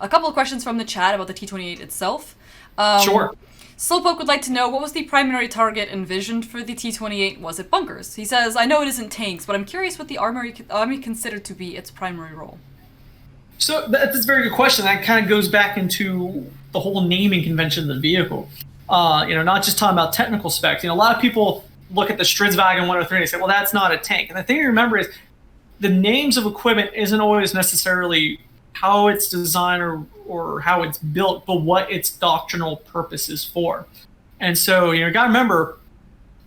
a couple of questions from the chat about the T28 itself. Sure. Slowpoke would like to know, what was the primary target envisioned for the T28? Was it bunkers? He says, I know it isn't tanks, but I'm curious what the army considered to be its primary role. So that's a very good question. That kind of goes back into the whole naming convention of the vehicle. Not just talking about technical specs. A lot of people look at the Stridswagen 103 and they say, well, that's not a tank. And the thing to remember is the names of equipment isn't always necessarily how it's designed or how it's built, but what its doctrinal purpose is for. And so, you got to remember,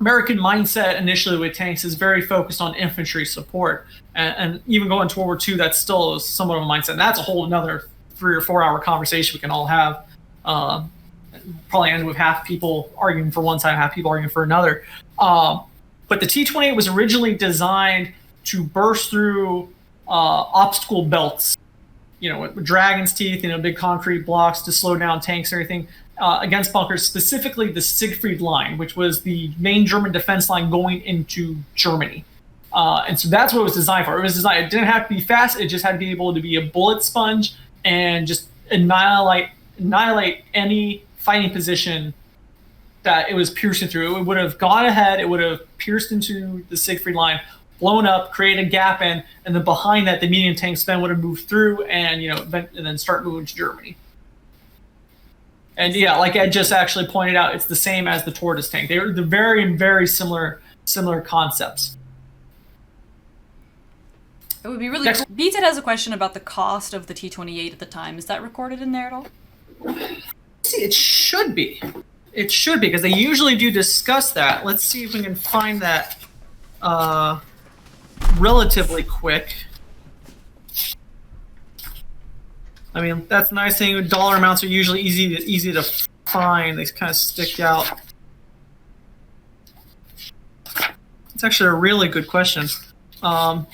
American mindset initially with tanks is very focused on infantry support. And even going to World War II, that's still somewhat of a mindset. And that's a whole another 3 or 4 hour conversation we can all have. Probably end with half people arguing for one side, half people arguing for another. But the T-28 was originally designed to burst through obstacle belts, with dragon's teeth, big concrete blocks to slow down tanks and everything against bunkers, specifically the Siegfried Line, which was the main German defense line going into Germany. And so that's what it was designed for. It didn't have to be fast. It just had to be able to be a bullet sponge and just annihilate any fighting position that it was piercing through. It would have gone ahead. It would have pierced into the Siegfried Line, blown up, create a gap in, and then behind that, the medium tanks then would have moved through and then start moving to Germany. And yeah, like Ed just actually pointed out, it's the same as the Tortoise tank. They're very, very similar concepts. It would be really cool. BTED has a question about the cost of the T-28 at the time. Is that recorded in there at all? See, it should be. It should be, because they usually do discuss that. Let's see if we can find that relatively quick. I mean, that's the nice thing. Dollar amounts are usually easy to find. They kind of stick out. It's actually a really good question. I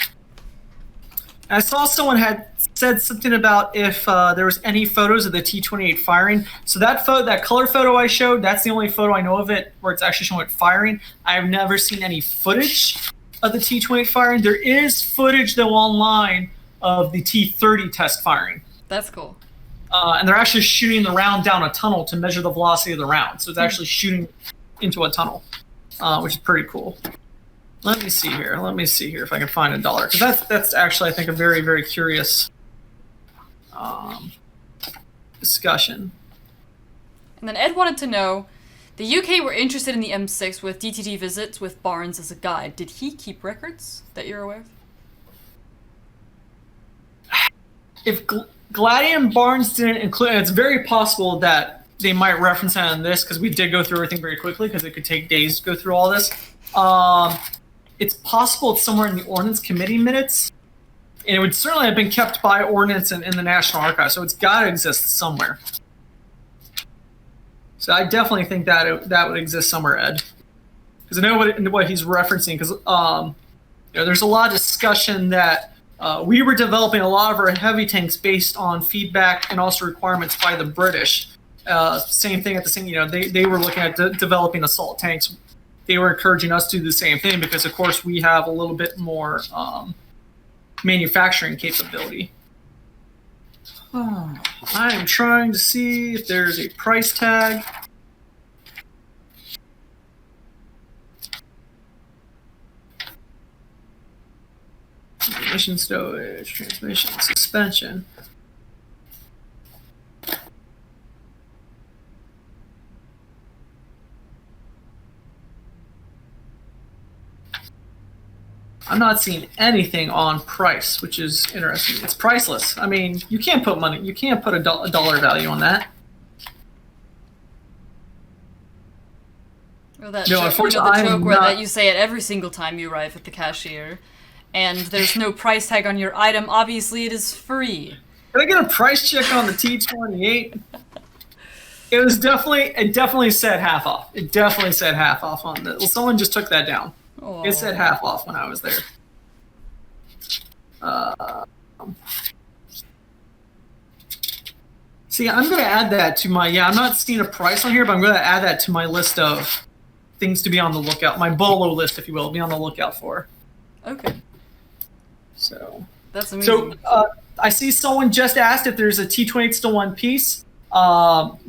saw someone had said something about if there was any photos of the T-28 firing. So that color photo I showed, that's the only photo I know of it where it's actually showing it firing. I've never seen any footage of the T-28 firing. There is footage, though, online of the T-30 test firing. That's cool. And they're actually shooting the round down a tunnel to measure the velocity of the round. So it's actually shooting into a tunnel, which is pretty cool. Let me see here if I can find a dollar. Because that's actually, I think, a very, very curious discussion. And then Ed wanted to know, the UK were interested in the M6 with DTT visits with Barnes as a guide. Did he keep records that you're aware of? If Gladian and Barnes didn't include, and it's very possible that they might reference that in this, because we did go through everything very quickly, because it could take days to go through all this. It's possible it's somewhere in the Ordnance Committee minutes, and it would certainly have been kept by Ordnance and in the National Archives, so it's got to exist somewhere. So I definitely think that that would exist somewhere, Ed, because I know what he's referencing. Because there's a lot of discussion that we were developing a lot of our heavy tanks based on feedback and also requirements by the British. Same thing at the same. They were looking at developing assault tanks. They were encouraging us to do the same thing because, of course, we have a little bit more manufacturing capability. I am trying to see if there's a price tag. Transmission stowage, transmission suspension. I'm not seeing anything on price, which is interesting. It's priceless. I mean, you can't put a dollar value on that. Or that joke that you say it every single time you arrive at the cashier, and there's no price tag on your item. Obviously, it is free. Can I get a price check on the T28? It definitely said half off. It definitely said half off on the. Well, someone just took that down. Aww. It said half off when I was there. See, I'm going to add that to my. I'm not seeing a price on here, but I'm going to add that to my list of things to be on the lookout. My BOLO list, if you will, be on the lookout for. Okay. So that's amazing. So I see someone just asked if there's a T28 still one piece.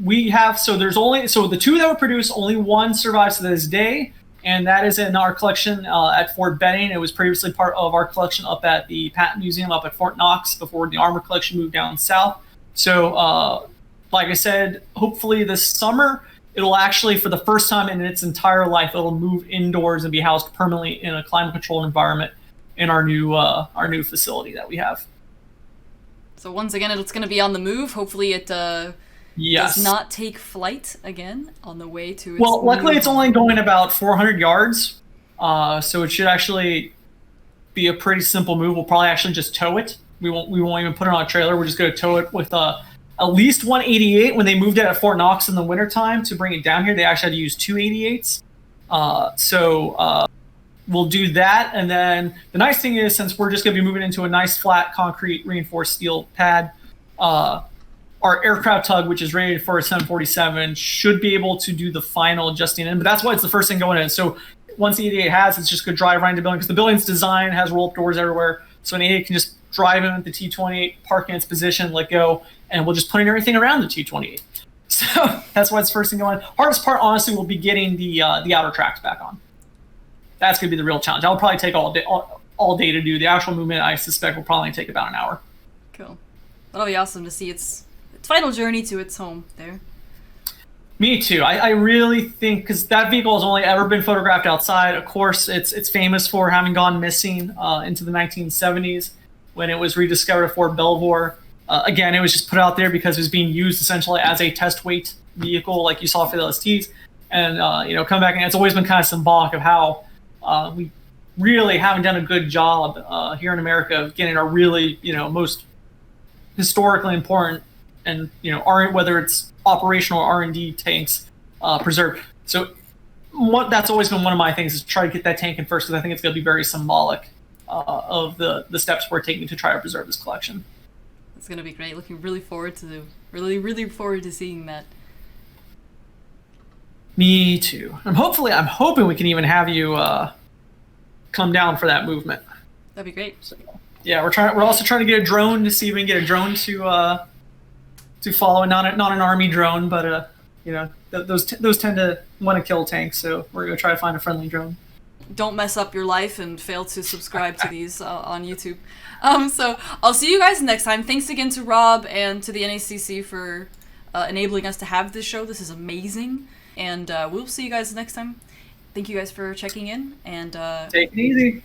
We have, so there's only, so the two that were produced, only one survives to this day, and that is in our collection at Fort Benning. It was previously part of our collection up at the Patent Museum up at Fort Knox before the armor collection moved down south. So, like I said, hopefully this summer, it'll actually, for the first time in its entire life, it'll move indoors and be housed permanently in a climate-controlled environment in our new facility that we have. So once again, it's going to be on the move. Hopefully it Yes. does not take flight again on the way to its Well, luckily new it's home. only going about 400 yards, so it should actually be a pretty simple move. We'll probably actually just tow it. We won't even put it on a trailer. We're just going to tow it with at least 188. When they moved it at Fort Knox in the wintertime to bring it down here, they actually had to use 288s. So we'll do that. And then the nice thing is, since we're just going to be moving into a nice flat concrete reinforced steel pad, our aircraft tug, which is rated for a 747, should be able to do the final adjusting in. But that's why it's the first thing going in. So once the 88 has, it's just going to drive right into the building, because the building's design has roll-up doors everywhere. So an 88 can just drive in with the T28, park in its position, let go, and we'll just put in everything around the T28. So that's why it's first thing going. Hardest part, honestly, will be getting the outer tracks back on. That's going to be the real challenge. That'll probably take all day to do. The actual movement, I suspect, will probably take about an hour. Cool. That'll be awesome to see its final journey to its home there. Me too. I really think, because that vehicle has only ever been photographed outside. Of course, it's famous for having gone missing into the 1970s when it was rediscovered at Fort Belvoir. Again, it was just put out there because it was being used essentially as a test weight vehicle, like you saw for the LSTs. And come back, and it's always been kind of symbolic of how we really haven't done a good job here in America of getting our really most historically important and whether it's operational or R&D tanks preserved. So that's always been one of my things, is try to get that tank in first, because I think it's going to be very symbolic of the steps we're taking to try to preserve this collection. It's going to be great. Looking really forward to seeing that. Me too. I'm hoping we can even have you come down for that movement. That'd be great. So, yeah, we're also trying to get a drone to see if we can get a drone to follow, not an army drone, but those tend to want to kill tanks, so we're gonna try to find a friendly drone. Don't mess up your life and fail to subscribe to these on YouTube. So I'll see you guys next time. Thanks again to Rob and to the NACC for enabling us to have this show. This is amazing, and we'll see you guys next time. Thank you guys for checking in, and take it easy.